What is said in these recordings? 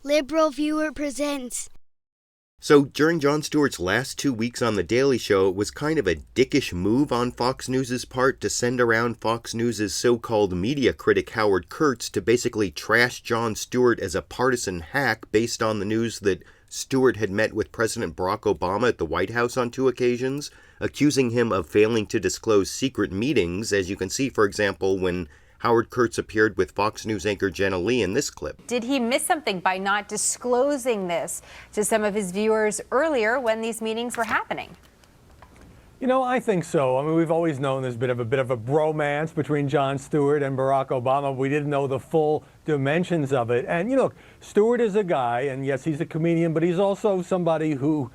LiberalViewer presents. So during Jon Stewart's last 2 weeks on The Daily Show, it was kind of a dickish move on Fox News' part to send around Fox News' so-called media critic Howard Kurtz to basically trash Jon Stewart as a partisan hack based on the news that Stewart had met with President Barack Obama at the White House on 2 occasions, accusing him of failing to disclose secret meetings, as you can see, for example, when Howard Kurtz appeared with Fox News anchor Jenna in this clip. Did he miss something by not disclosing this to some of his viewers earlier when these meetings were happening? You know, I think so. I mean, we've always known there's been a bit of a bromance between Jon Stewart and Barack Obama. We didn't know the full dimensions of it. And, you know, Stewart is a guy, and yes, he's a comedian, but he's also somebody who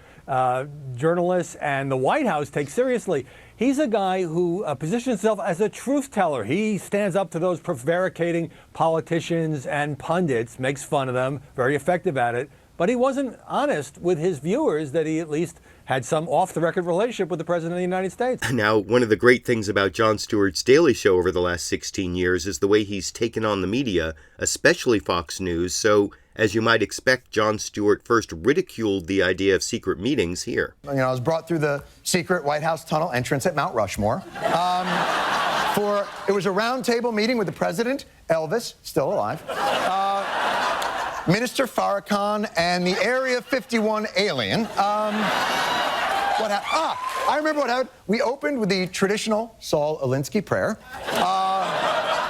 journalists and the White House take seriously. He's a guy who positions himself as a truth teller. He stands up to those prevaricating politicians and pundits, makes fun of them, very effective at it. But he wasn't honest with his viewers that he at least had some off-the-record relationship with the President of the United States. Now, one of the great things about Jon Stewart's Daily Show over the last 16 years is the way he's taken on the media, especially Fox News. So, as you might expect, Jon Stewart first ridiculed the idea of secret meetings here. You know, I was brought through the secret White House tunnel entrance at Mount Rushmore. It was a roundtable meeting with the President, Elvis, still alive, Minister Farrakhan, and the Area 51 alien. I remember what happened. We opened with the traditional Saul Alinsky prayer,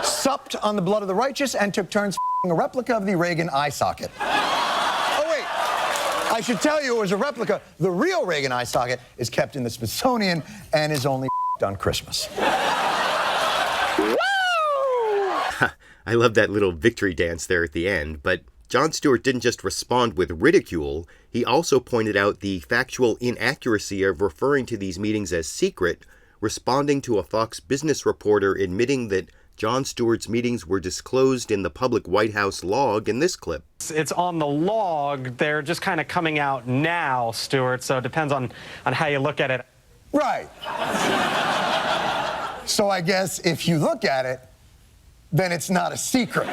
supped on the blood of the righteous, and took turns a replica of the Reagan eye socket. Oh, wait. I should tell you it was a replica. The real Reagan eye socket is kept in the Smithsonian and is only on Christmas. Woo! I love that little victory dance there at the end, but Jon Stewart didn't just respond with ridicule, he also pointed out the factual inaccuracy of referring to these meetings as secret, responding to a Fox Business reporter admitting that Jon Stewart's meetings were disclosed in the public White House log in this clip. It's on the log. They're just kind of coming out now, Stewart, so it depends on how you look at it. Right. So I guess if you look at it, then it's not a secret.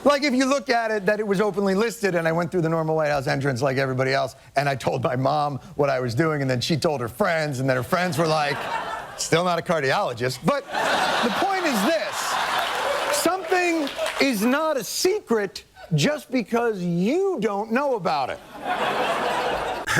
Like if you look at it, that it was openly listed and I went through the normal White House entrance like everybody else, and I told my mom what I was doing, and then she told her friends, and then her friends were like, still not a cardiologist. But the point is this: something is not a secret just because you don't know about it.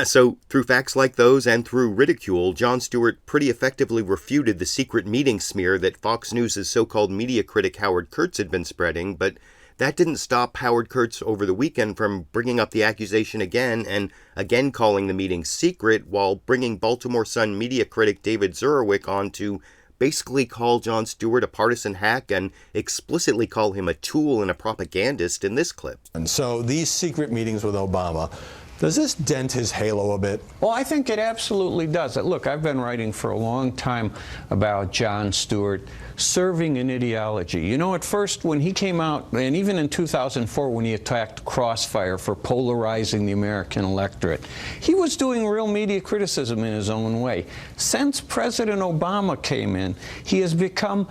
So, through facts like those and through ridicule, Jon Stewart pretty effectively refuted the secret meeting smear that Fox News' so-called media critic Howard Kurtz had been spreading, but that didn't stop Howard Kurtz over the weekend from bringing up the accusation again and again calling the meeting secret, while bringing Baltimore Sun media critic David Zurwick on to basically call Jon Stewart a partisan hack and explicitly call him a tool and a propagandist in this clip. And so these secret meetings with Obama, does this dent his halo a bit? Well, I think it absolutely does. Look, I've been writing for a long time about Jon Stewart serving an ideology. You know, at first when he came out, and even in 2004 when he attacked Crossfire for polarizing the American electorate, he was doing real media criticism in his own way. Since President Obama came in, he has become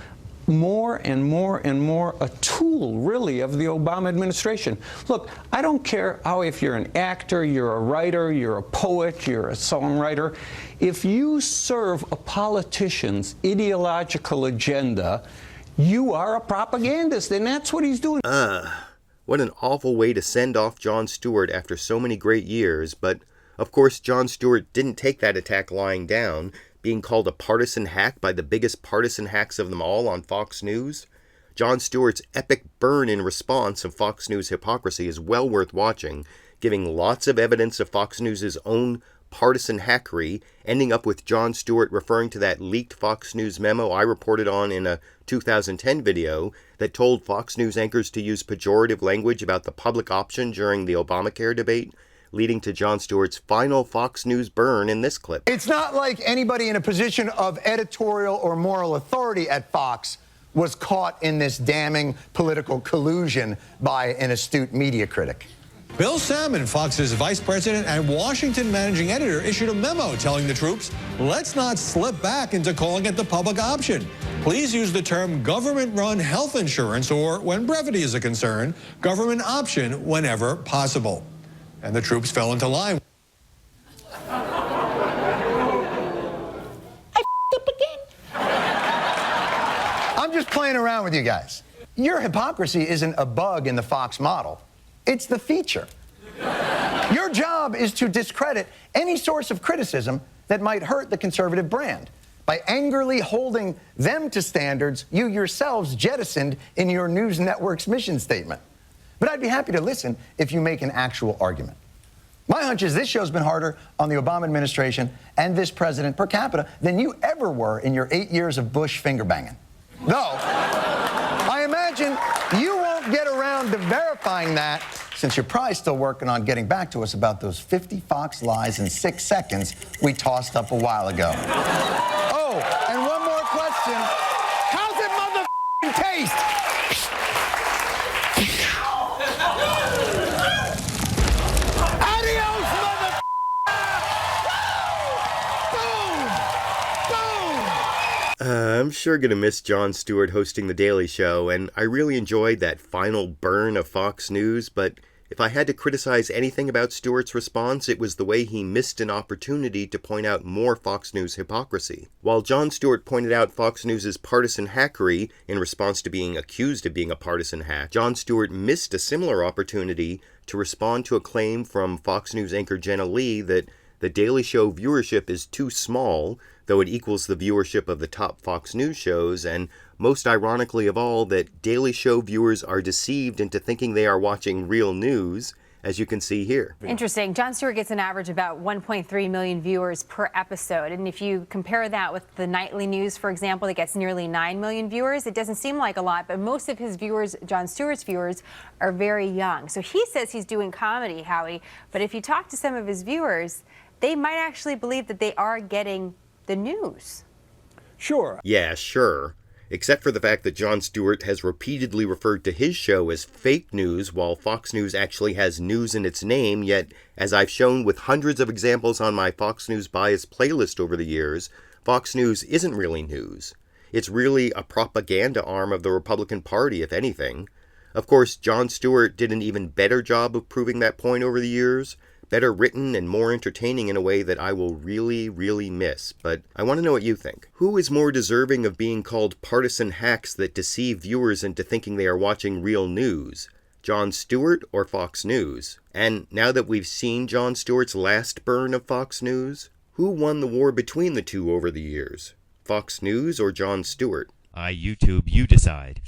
more and more and more a tool, really, of the Obama administration. Look, I don't care if you're an actor, you're a writer, you're a poet, you're a songwriter. If you serve a politician's ideological agenda, you are a propagandist, and that's what he's doing. What an awful way to send off Jon Stewart after so many great years, but of course Jon Stewart didn't take that attack lying down, being called a partisan hack by the biggest partisan hacks of them all on Fox News. Jon Stewart's epic burn in response of Fox News hypocrisy is well worth watching, giving lots of evidence of Fox News' own partisan hackery, ending up with Jon Stewart referring to that leaked Fox News memo I reported on in a 2010 video that told Fox News anchors to use pejorative language about the public option during the Obamacare debate, leading to Jon Stewart's final Fox News burn in this clip. It's not like anybody in a position of editorial or moral authority at Fox was caught in this damning political collusion by an astute media critic. Bill Salmon, Fox's vice president and Washington managing editor, issued a memo telling the troops, let's not slip back into calling it the public option. Please use the term government-run health insurance or, when brevity is a concern, government option whenever possible. And the troops fell into line. I'm just playing around with you guys. Your hypocrisy isn't a bug in the Fox model. It's the feature. Your job is to discredit any source of criticism that might hurt the conservative brand by angrily holding them to standards you yourselves jettisoned in your news network's mission statement. But I'd be happy to listen if you make an actual argument. My hunch is this show's been harder on the Obama administration and this president per capita than you ever were in your 8 years of Bush finger-banging. Though, I imagine you won't get around to verifying that since you're probably still working on getting back to us about those 50 Fox lies in 6 seconds we tossed up a while ago. Oh, and one more question. How's it motherfucking taste? Adios, motherfucker! Boom! Boom! I'm sure going to miss Jon Stewart hosting The Daily Show, and I really enjoyed that final burn of Fox News, but if I had to criticize anything about Stewart's response, it was the way he missed an opportunity to point out more Fox News hypocrisy. While Jon Stewart pointed out Fox News' partisan hackery in response to being accused of being a partisan hack, Jon Stewart missed a similar opportunity to respond to a claim from Fox News anchor Jenna that The Daily Show viewership is too small, though it equals the viewership of the top Fox News shows, and most ironically of all, that Daily Show viewers are deceived into thinking they are watching real news, as you can see here. Interesting. Jon Stewart gets an average about 1.3 million viewers per episode. And if you compare that with the nightly news, for example, that gets nearly 9 million viewers, it doesn't seem like a lot, but most of his viewers, Jon Stewart's viewers, are very young. So he says he's doing comedy, Howie, but if you talk to some of his viewers, they might actually believe that they are getting the news. Sure. Yeah, sure. Except for the fact that Jon Stewart has repeatedly referred to his show as fake news, while Fox News actually has news in its name, yet, as I've shown with hundreds of examples on my Fox News bias playlist over the years, Fox News isn't really news. It's really a propaganda arm of the Republican Party, if anything. Of course, Jon Stewart did an even better job of proving that point over the years, better written and more entertaining in a way that I will really, really miss. But I want to know what you think. Who is more deserving of being called partisan hacks that deceive viewers into thinking they are watching real news? Jon Stewart or Fox News? And now that we've seen Jon Stewart's last burn of Fox News, who won the war between the two over the years? Fox News or Jon Stewart? YouTube, you decide.